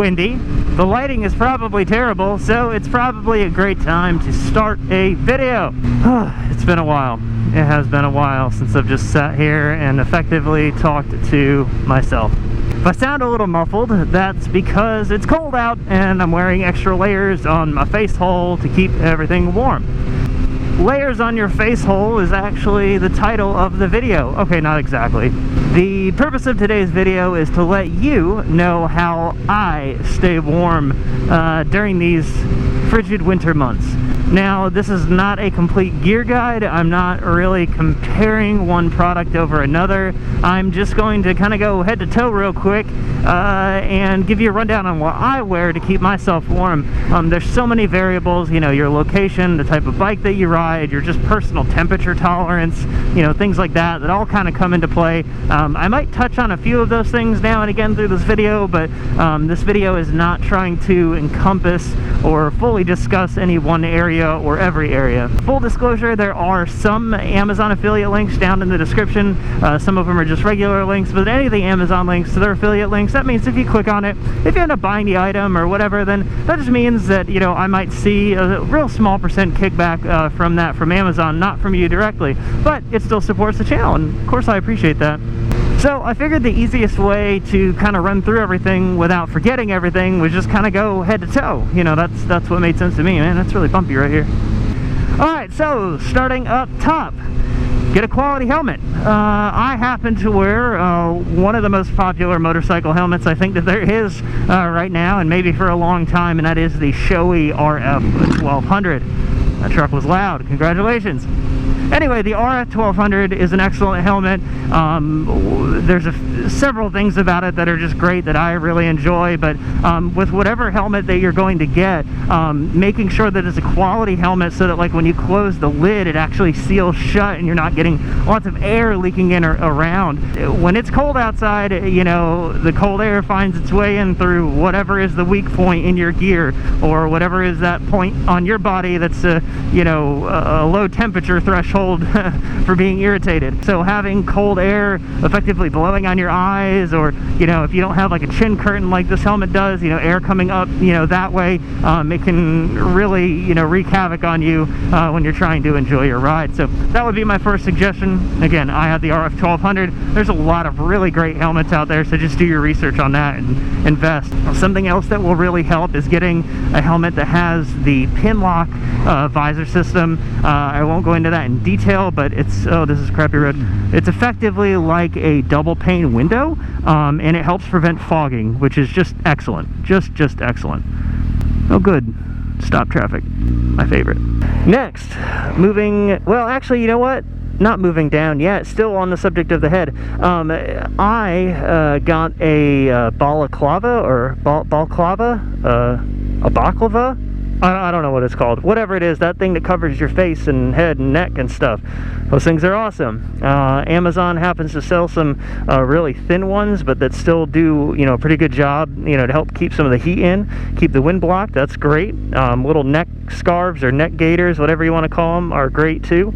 windy. The lighting is probably terrible, so it's probably a great time to start a video. It's been a while. It has been a while since I've just sat here and effectively talked to myself. If I sound a little muffled, that's because it's cold out and I'm wearing extra layers on my face hole to keep everything warm. Layers on your face hole is actually the title of the video. Okay, not exactly. The purpose of today's video is to let you know how I stay warm during these frigid winter months. Now, this is not a complete gear guide. I'm not really comparing one product over another. I'm just going to kind of go head to toe real quick and give you a rundown on what I wear to keep myself warm. There's so many variables, you know, your location, the type of bike that you ride, your just personal temperature tolerance, you know, things like that all kind of come into play. I might touch on a few of those things now and again through this video, but this video is not trying to encompass or fully discuss any one area or every area. Full disclosure, there are some Amazon affiliate links down in the description. Some of them are just regular links, but any of the Amazon links to their affiliate links, that means if you click on it, if you end up buying the item or whatever, then that just means that, you know, I might see a real small percent kickback from that from Amazon, not from you directly, but it still supports the channel, and of course I appreciate that. So I figured the easiest way to kind of run through everything without forgetting everything was just kind of go head to toe. You know, that's what made sense to me, man. That's really bumpy right here. Alright, so starting up top, get a quality helmet. I happen to wear one of the most popular motorcycle helmets I think that there is right now, and maybe for a long time, and that is the Shoei RF 1200. That truck was loud. Congratulations. Anyway, the RF 1200 is an excellent helmet. There's several things about it that are just great that I really enjoy, but with whatever helmet that you're going to get, making sure that it's a quality helmet so that like when you close the lid, it actually seals shut and you're not getting lots of air leaking in or around. When it's cold outside, you know, the cold air finds its way in through whatever is the weak point in your gear or whatever is that point on your body that's you know, a low temperature threshold for being irritated. So having cold air effectively blowing on your eyes, or, you know, if you don't have like a chin curtain like this helmet does, you know, air coming up, you know, that way, it can really, you know, wreak havoc on you when you're trying to enjoy your ride. So that would be my first suggestion. Again, I have the RF 1200. There's a lot of really great helmets out there, so just do your research on that and invest. Something else that will really help is getting a helmet that has the pin lock visor system. I won't go into that in detail, but it's, oh, this is crappy red. It's effectively like a double pane window, and it helps prevent fogging, which is just excellent. Just excellent. Oh, good. Stop traffic. My favorite. Next, moving, well, actually, you know what? Not moving down yet, still on the subject of the head. I got a balaclava, or balaclava, a baklava. I don't know what it's called. Whatever it is, that thing that covers your face and head and neck and stuff. Those things are awesome. Amazon happens to sell some really thin ones, but that still do, you know, a pretty good job, you know, to help keep some of the heat in, keep the wind blocked. That's great. Little neck scarves or neck gaiters, whatever you want to call them, are great too.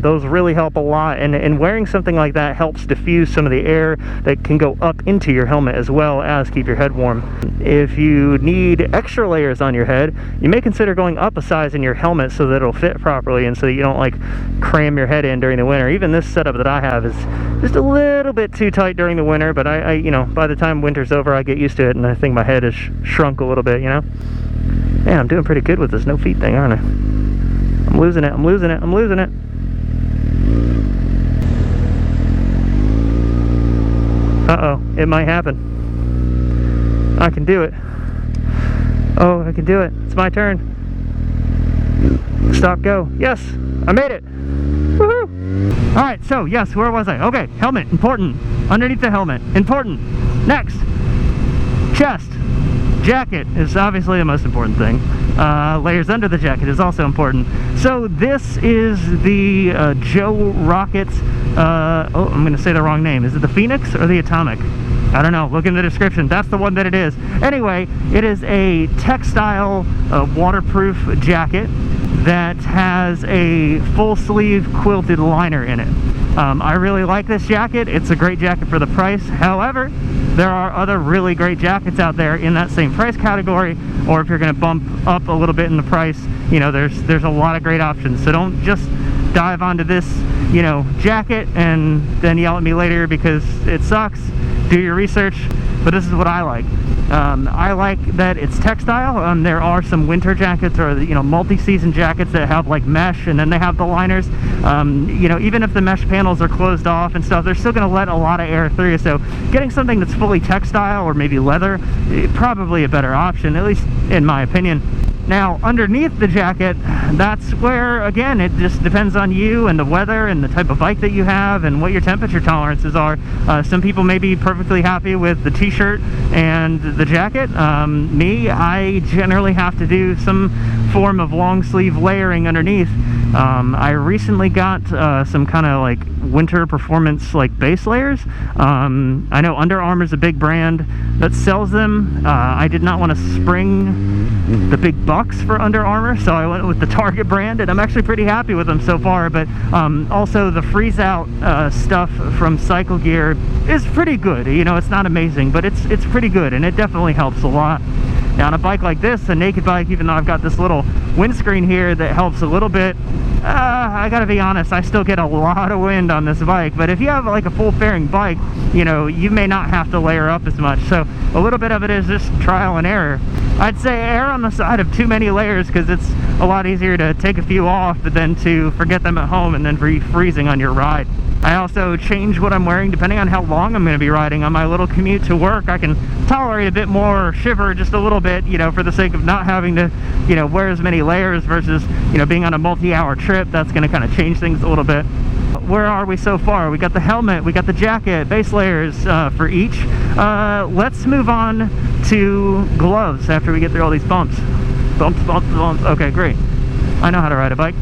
Those really help a lot, and wearing something like that helps diffuse some of the air that can go up into your helmet as well as keep your head warm. If you need extra layers on your head, you may consider going up a size in your helmet so that it'll fit properly and so that you don't like cram your head in during the winter. Even this setup that I have is just a little bit too tight during the winter, but I you know, by the time winter's over, I get used to it, and I think my head has shrunk a little bit, you know? Yeah, I'm doing pretty good with this no feet thing, aren't I? I'm losing it, I'm losing it, I'm losing it. Uh-oh, it might happen. I can do it. Oh, I can do it. It's my turn. Stop, go. Yes, I made it. Woohoo! Alright, so, yes, where was I? Okay, helmet, important. Underneath the helmet, important. Next, chest. Jacket is obviously the most important thing. Layers under the jacket is also important. So this is the Joe Rockets, oh, I'm going to say the wrong name. Is it the Phoenix or the Atomic? I don't know. Look in the description. That's the one that it is. Anyway, it is a textile waterproof jacket that has a full sleeve quilted liner in it. I really like this jacket. It's a great jacket for the price. However, there are other really great jackets out there in that same price category, or if you're going to bump up a little bit in the price, you know, there's a lot of great options. So don't just dive onto this, you know, jacket and then yell at me later because it sucks. Do your research, but this is what I like. I like that it's textile. There are some winter jackets or, you know, multi-season jackets that have like mesh, and then they have the liners. You know, even if the mesh panels are closed off and stuff, they're still going to let a lot of air through. So getting something that's fully textile or maybe leather, probably a better option, at least in my opinion. Now, underneath the jacket, that's where, again, it just depends on you and the weather and the type of bike that you have and what your temperature tolerances are. Some people may be perfectly happy with the t-shirt and the jacket. Me, I generally have to do some form of long sleeve layering underneath. I recently got some kind of like winter performance like base layers. I know Under Armour's a big brand that sells them. I did not want to spring the big bucks for Under Armour, so I went with the Target brand, and I'm actually pretty happy with them so far. But also the freeze out stuff from Cycle Gear is pretty good. You know, it's not amazing, but it's pretty good, and it definitely helps a lot. Now, on a bike like this, a naked bike, even though I've got this little windscreen here that helps a little bit, I gotta be honest, I still get a lot of wind on this bike. But if you have like a full fairing bike, you know, you may not have to layer up as much. So a little bit of it is just trial and error. I'd say err on the side of too many layers, because it's a lot easier to take a few off but then to forget them at home and then freezing on your ride. I also change what I'm wearing depending on how long I'm going to be riding. On my little commute to work, I can tolerate a bit more, shiver just a little bit, you know, for the sake of not having to, you know, wear as many layers versus, you know, being on a multi-hour trip. That's going to kind of change things a little bit. Where are we so far? We got the helmet, we got the jacket, base layers for each. Let's move on to gloves after we get through all these bumps. Bumps, bumps, bumps. Okay, great. I know how to ride a bike.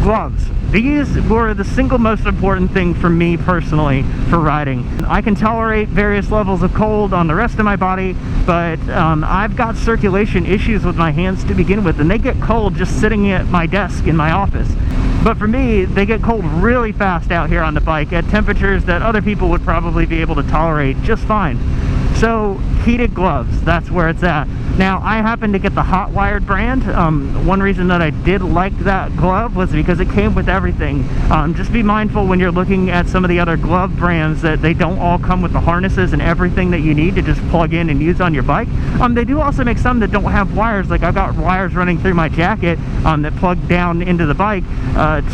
Gloves. These were the single most important thing for me personally for riding. I can tolerate various levels of cold on the rest of my body, but I've got circulation issues with my hands to begin with, and they get cold just sitting at my desk in my office. But for me, they get cold really fast out here on the bike at temperatures that other people would probably be able to tolerate just fine. So heated gloves, that's where it's at. Now, I happen to get the hot wired brand. One reason that I did like that glove was because it came with everything. Just be mindful when you're looking at some of the other glove brands that they don't all come with the harnesses and everything that you need to just plug in and use on your bike. They do also make some that don't have wires. Like I've got wires running through my jacket that plug down into the bike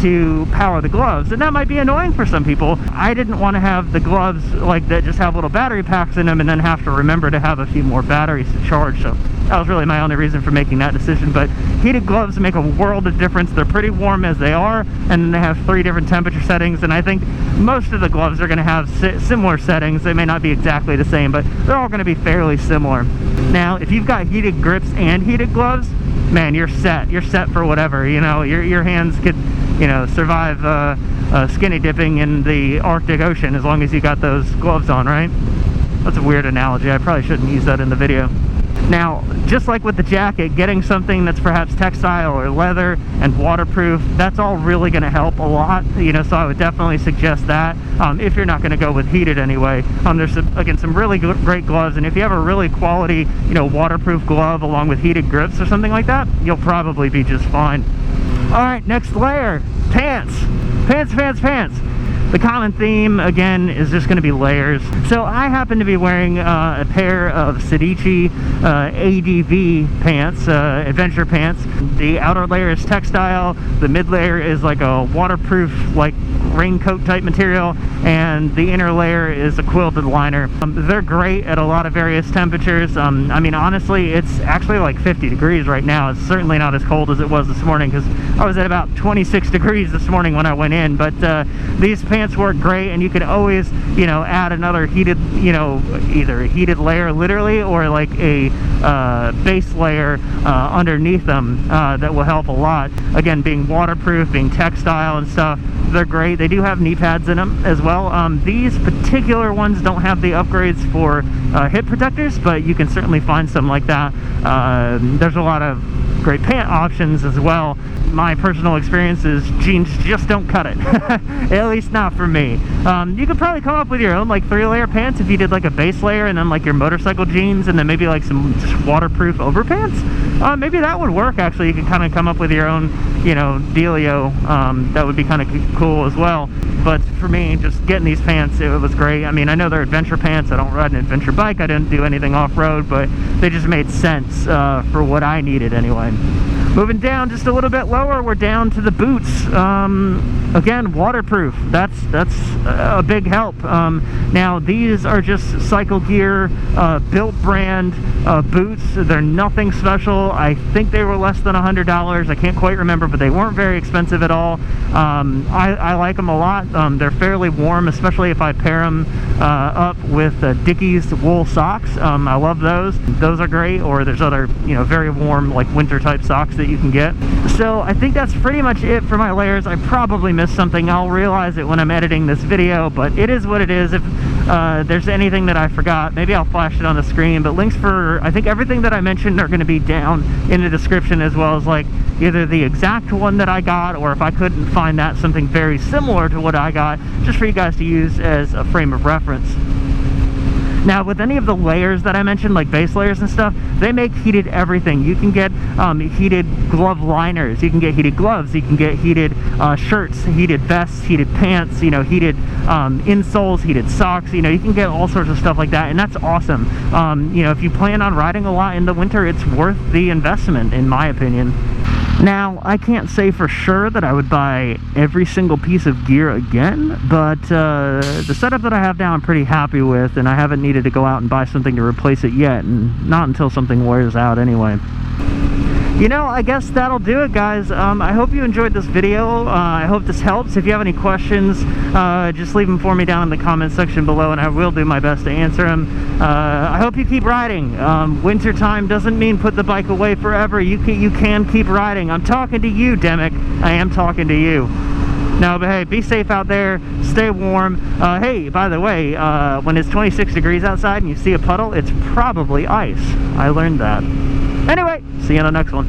to power the gloves, and that might be annoying for some people. I didn't want to have the gloves like that just have little battery packs in them and then have to remember to have a few more batteries to charge. So that was really my only reason for making that decision. But heated gloves make a world of difference. They're pretty warm as they are, and then they have 3 different temperature settings, and I think most of the gloves are going to have similar settings. They may not be exactly the same, but they're all going to be fairly similar. Now, if you've got heated grips and heated gloves, man, you're set. You're set for whatever. You know, your hands could, you know, survive skinny dipping in the Arctic Ocean as long as you got those gloves on, right? That's a weird analogy. I probably shouldn't use that in the video. Now, just like with the jacket, getting something that's perhaps textile or leather and waterproof, that's all really going to help a lot, you know, so I would definitely suggest that if you're not going to go with heated anyway. There's, again, some really great gloves, and if you have a really quality, you know, waterproof glove along with heated grips or something like that, you'll probably be just fine. All right, next layer, pants. Pants, pants, pants. The common theme, again, is just going to be layers. So I happen to be wearing a pair of Sedici ADV pants, adventure pants. The outer layer is textile, the mid layer is like a waterproof, like raincoat type material, and the inner layer is a quilted liner. They're great at a lot of various temperatures. I mean, honestly, it's actually like 50 degrees right now. It's certainly not as cold as it was this morning, because I was at about 26 degrees this morning when I went in. But these pants work great, and you can always, you know, add another heated, you know, either a heated layer literally or like a base layer underneath them that will help a lot. Again, being waterproof, being textile and stuff, they're great. They do have knee pads in them as well. These particular ones don't have the upgrades for hip protectors, but you can certainly find some like that. There's a lot of great pant options as well. My personal experience is jeans just don't cut it. At least not for me. You could probably come up with your own like 3-layer pants if you did like a base layer and then like your motorcycle jeans and then maybe like some just waterproof overpants. Maybe that would work actually. You could kind of come up with your own, you know, dealio. That would be kind of cool as well. But for me, just getting these pants, it was great. I mean, I know they're adventure pants. I don't ride an adventure bike. I didn't do anything off-road, but they just made sense for what I needed anyway. Moving down just a little bit lower, we're down to the boots. Again, waterproof. That's a big help. Now, these are just Cycle Gear built brand boots. They're nothing special. I think they were less than $100. I can't quite remember, but they weren't very expensive at all. I like them a lot. They're fairly warm, especially if I pair them up with Dickies wool socks. I love those. Those are great. Or there's other, you know, very warm like winter type socks that you can get. So I think that's pretty much it for my layers. I probably missed something. I'll realize it when I'm editing this video, but it is what it is. If there's anything that I forgot, maybe I'll flash it on the screen, but links for I think everything that I mentioned are going to be down in the description, as well as like either the exact one that I got, or if I couldn't find that, something very similar to what I got, just for you guys to use as a frame of reference. Now, with any of the layers that I mentioned, like base layers and stuff, they make heated everything. You can get heated glove liners, you can get heated gloves, you can get heated shirts, heated vests, heated pants, you know, heated insoles, heated socks. You know, you can get all sorts of stuff like that, and that's awesome. You know, if you plan on riding a lot in the winter, it's worth the investment, in my opinion. Now, I can't say for sure that I would buy every single piece of gear again, but the setup that I have now I'm pretty happy with, and I haven't needed to go out and buy something to replace it yet, and not until something wears out anyway. You know, I guess that'll do it, guys. I hope you enjoyed this video. I hope this helps. If you have any questions, just leave them for me down in the comment section below, and I will do my best to answer them. I hope you keep riding. Winter time doesn't mean put the bike away forever. You can keep riding. I'm talking to you, Demick. I am talking to you. No, but hey, be safe out there. Stay warm. Hey, by the way, when it's 26 degrees outside and you see a puddle, it's probably ice. I learned that. Anyway, see you on the next one.